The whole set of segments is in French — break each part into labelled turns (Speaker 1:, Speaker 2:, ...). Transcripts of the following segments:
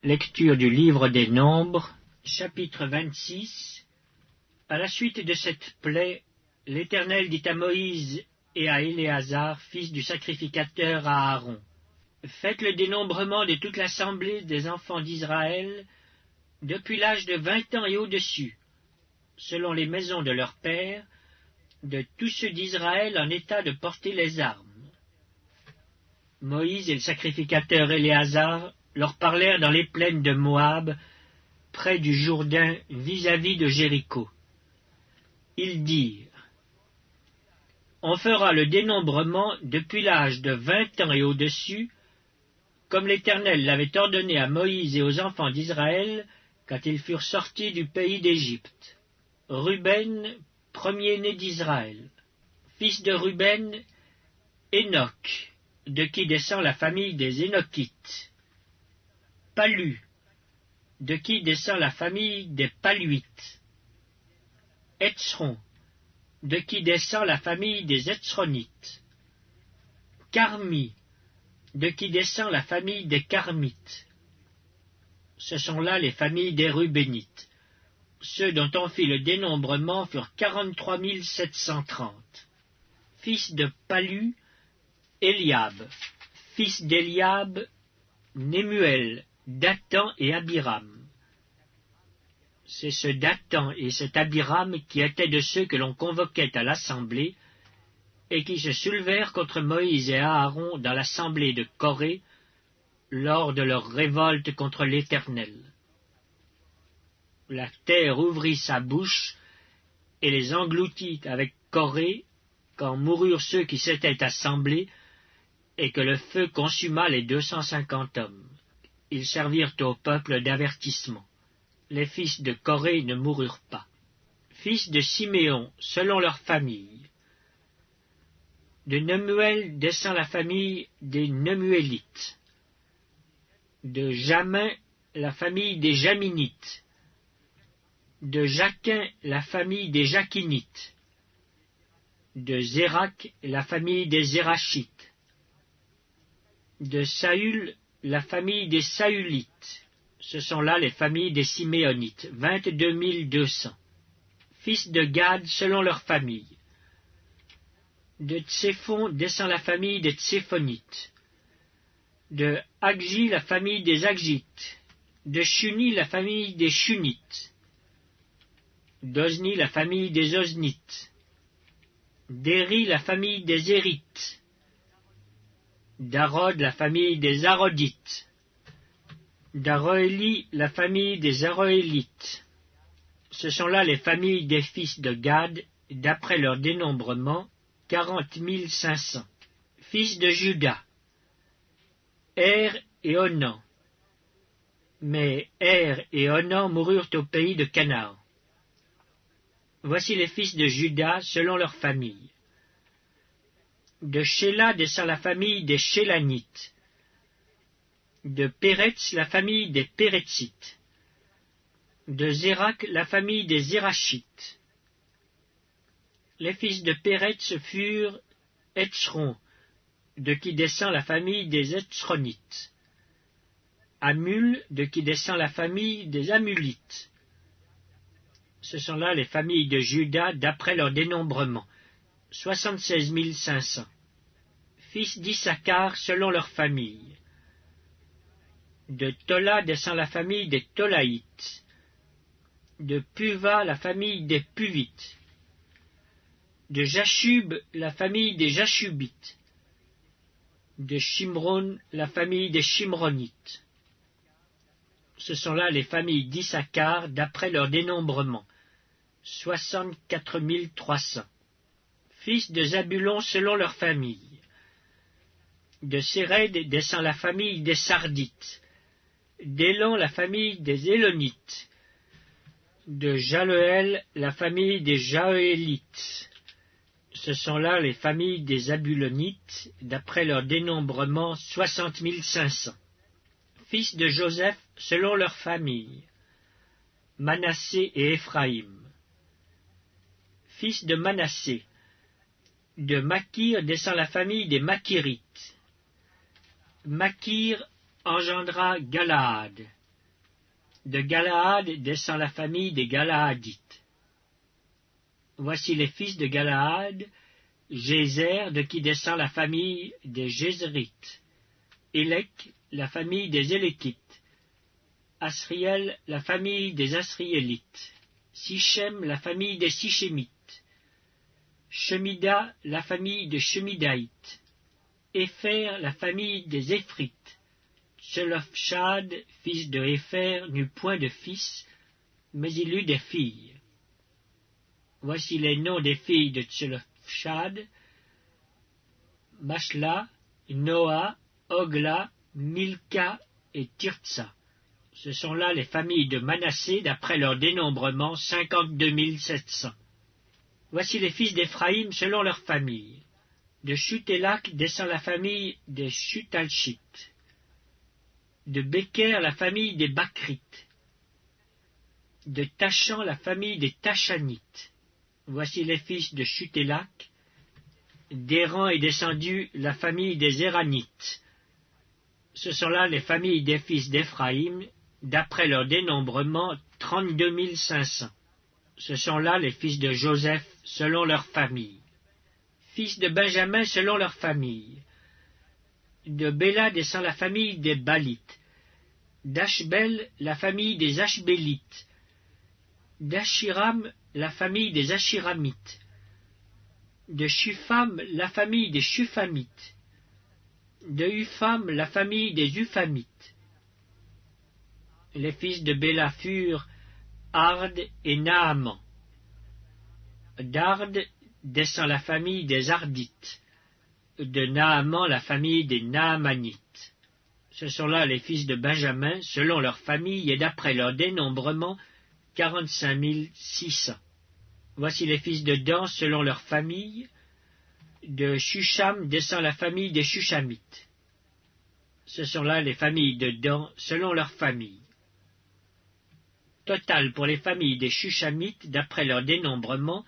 Speaker 1: Lecture du livre des Nombres, chapitre 26. À la suite de cette plaie, l'Éternel dit à Moïse et à Éléazar, fils du sacrificateur à Aaron, « Faites le dénombrement de toute l'assemblée des enfants d'Israël depuis l'âge de 20 ans et au-dessus, selon les maisons de leurs pères, de tous ceux d'Israël en état de porter les armes. » Moïse et le sacrificateur Éléazar leur parlèrent dans les plaines de Moab, près du Jourdain, vis-à-vis de Jéricho. Ils dirent, « On fera le dénombrement depuis l'âge de 20 ans et au-dessus, comme l'Éternel l'avait ordonné à Moïse et aux enfants d'Israël quand ils furent sortis du pays d'Égypte. Ruben, premier-né d'Israël. Fils de Ruben, Hénoc, de qui descend la famille des Hénokites. Palu, de qui descend la famille des Paluites. Hetzron, de qui descend la famille des Hetzronites. Carmi, de qui descend la famille des Carmites. Ce sont là les familles des Rubénites. Ceux dont on fit le dénombrement furent 43 730. Fils de Palu, Eliab. Fils d'Eliab, Nemuel, Dathan et Abiram. C'est ce Dathan et cet Abiram qui étaient de ceux que l'on convoquait à l'assemblée et qui se soulevèrent contre Moïse et Aaron dans l'assemblée de Corée lors de leur révolte contre l'Éternel. La terre ouvrit sa bouche et les engloutit avec Corée quand moururent ceux qui s'étaient assemblés et que le feu consuma les 250 hommes. Ils servirent au peuple d'avertissement. Les fils de Corée ne moururent pas. Fils de Siméon, selon leur famille. De Nemuel descend la famille des Nemuélites. De Jamin, la famille des Jaminites. De Jaquin, la famille des Jaquinites. De Zérak, la famille des Zérachites. De Saül, la famille des Saülites. Ce sont là les familles des Siméonites, 22 200. Fils de Gad selon leur famille. De Tséphon descend la famille des Tséphonites. De Aggi, la famille des Aggites. De Shuni, la famille des Shunites. D'Ozni, la famille des Oznites. d'Éri, la famille des Érites. d'Arod, la famille des Arodites. d'Aroéli, la famille des Aroélites. Ce sont là les familles des fils de Gad, d'après leur dénombrement, 40 500. Fils de Juda, Er et Onan. Mais Er et Onan moururent au pays de Canaan. Voici les fils de Juda selon leur famille. De Shéla descend la famille des Shélanites. De Péretz, la famille des Péretzites. De Zérak, la famille des Zérachites. Les fils de Péretz furent Hetzron, de qui descend la famille des Hetzronites. Amul, de qui descend la famille des Amulites. Ce sont là les familles de Juda d'après leur dénombrement, 76 500. Fils d'Issachar selon leur famille. De Tola descend la famille des Tolaïtes. De Puva, la famille des Puvites. De Jashub, la famille des Jashubites. De Shimron, la famille des Shimronites. Ce sont là les familles d'Issachar d'après leur dénombrement, 64 300. Fils de Zabulon selon leur famille. De Séred descend la famille des Sardites. d'Élon, la famille des Élonites. De Jaleel, la famille des Jaélites. Ce sont là les familles des Abulonites, d'après leur dénombrement, 60 500. Fils de Joseph, selon leur famille. Manassé et Éphraïm. Fils de Manassé. De Makir descend la famille des Makirites. Makir engendra Galaad. De Galaad descend la famille des Galaadites. Voici les fils de Galaad, Jézer, de qui descend la famille des Jézérites, Élec, la famille des Éléquites, Asriel, la famille des Asriélites, Sichem, la famille des Sichémites, Shemida, la famille des Shemidaïtes, Épher, la famille des Éphrites. Tselofchad, fils de Épher, n'eut point de fils, mais il eut des filles. Voici les noms des filles de Tselofchad: Mashla, Noa, Ogla, Milka et Tirtsa. Ce sont là les familles de Manassé, d'après leur dénombrement, 52 700. Voici les fils d'Éphraïm selon leur famille. De Chutélak descend la famille des Chutalchites. De Béker, la famille des Bakrites. De Tachan, la famille des Tachanites. Voici les fils de Chutélak. D'Héran est descendue la famille des Héranites. Ce sont là les familles des fils d'Éphraïm, d'après leur dénombrement, 32 500. Ce sont là les fils de Joseph, selon leur famille. Fils de Benjamin, selon leur famille. De Béla descend la famille des Balites. d'Ashbel, la famille des Ashbélites. d'Ashiram, la famille des Ashiramites. De Shufam, la famille des Shufamites. De Upham, la famille des Uphamites. Les fils de Béla furent Ard et Naaman. d'Ard descend la famille des Ardites. De Naaman, la famille des Naamanites. Ce sont là les fils de Benjamin, selon leur famille et d'après leur dénombrement, 45 600. Voici les fils de Dan, selon leur famille. De Shusham descend la famille des Shushamites. Ce sont là les familles de Dan, selon leur famille. Total pour les familles des Shushamites, d'après leur dénombrement,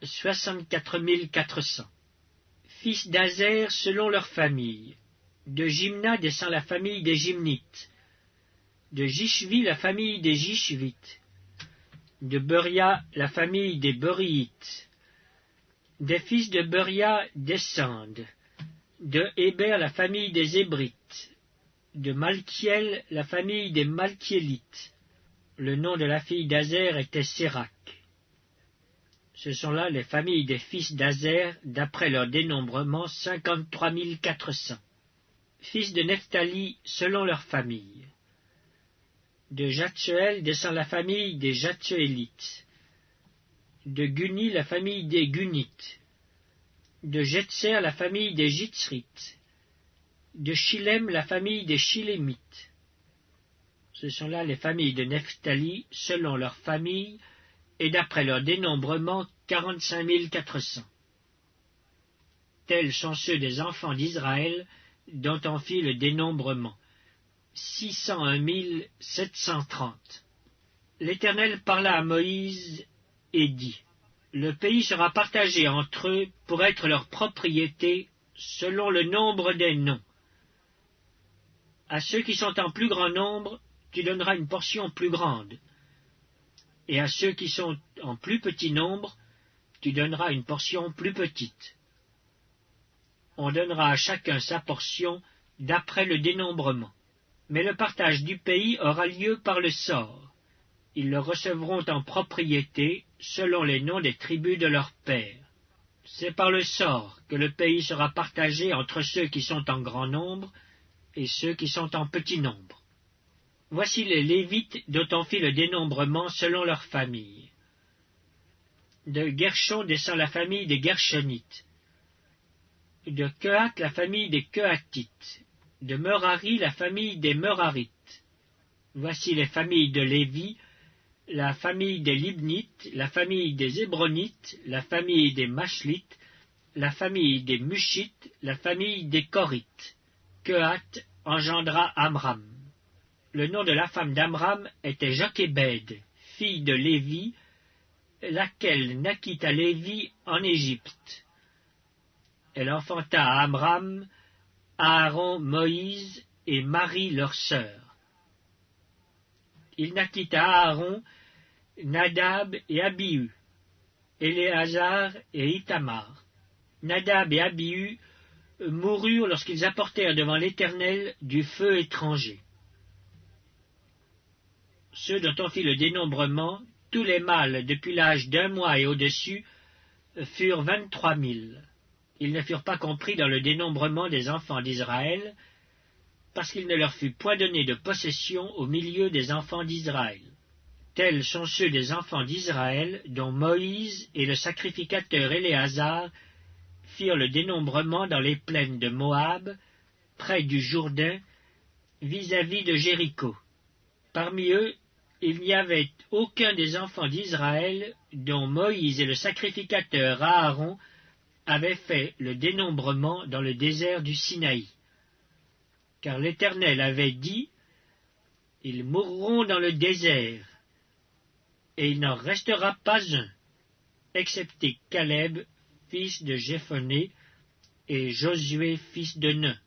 Speaker 1: 64 400. Fils d'Azer, selon leur famille. De Jimna descend la famille des Jimnites. De Jishvi, la famille des Jishvites. De Beria, la famille des Beriites. Des fils de Beria descendent. De Héber, la famille des Hébrites. De Malkiel, la famille des Malkiélites. Le nom de la fille d'Azer était Sérac. Ce sont là les familles des fils d'Azer, d'après leur dénombrement, 53 400. Fils de Nephtali, selon leur famille. De Jatsuel descend la famille des Jatsuélites. De Guni, la famille des Gunites. De Jetser, la famille des Jitzrites. De Shilem, la famille des Shilémites. Ce sont là les familles de Nephtali, selon leur famille, et d'après leur dénombrement, 45 400. Tels sont ceux des enfants d'Israël, dont on fit le dénombrement, 601 730. L'Éternel parla à Moïse et dit, « Le pays sera partagé entre eux pour être leur propriété, selon le nombre des noms. À ceux qui sont en plus grand nombre, tu donneras une portion plus grande, et à ceux qui sont en plus petit nombre, tu donneras une portion plus petite. On donnera à chacun sa portion d'après le dénombrement. Mais le partage du pays aura lieu par le sort. Ils le recevront en propriété selon les noms des tribus de leurs pères. C'est par le sort que le pays sera partagé entre ceux qui sont en grand nombre et ceux qui sont en petit nombre. Voici les Lévites dont on fit le dénombrement selon leur famille. De Gershon descend la famille des Gershonites. De Kehat, la famille des Kehatites. De Merari, la famille des Merarites. Voici les familles de Lévi, la famille des Libnites, la famille des Hébronites, la famille des Machlites, la famille des Mushites, la famille des Korites. Kehat engendra Amram. Le nom de la femme d'Amram était Jochébed, fille de Lévi, laquelle naquit à Lévi en Égypte. Elle enfanta à Amram, Aaron, Moïse et Marie leur sœur. il naquit à Aaron, Nadab et Abihu, Éléazar et Ithamar. Nadab et Abihu moururent lorsqu'ils apportèrent devant l'Éternel du feu étranger. Ceux dont on fit le dénombrement, tous les mâles depuis l'âge d'1 mois et au-dessus, furent 23 000. Ils ne furent pas compris dans le dénombrement des enfants d'Israël, parce qu'il ne leur fut point donné de possession au milieu des enfants d'Israël. Tels sont ceux des enfants d'Israël dont Moïse et le sacrificateur Éléazar firent le dénombrement dans les plaines de Moab, près du Jourdain, vis-à-vis de Jéricho. Parmi eux, il n'y avait aucun des enfants d'Israël dont Moïse et le sacrificateur Aaron avaient fait le dénombrement dans le désert du Sinaï. Car l'Éternel avait dit, « Ils mourront dans le désert, et il n'en restera pas un, excepté Caleb, fils de Jéphoné, et Josué, fils de Nun. »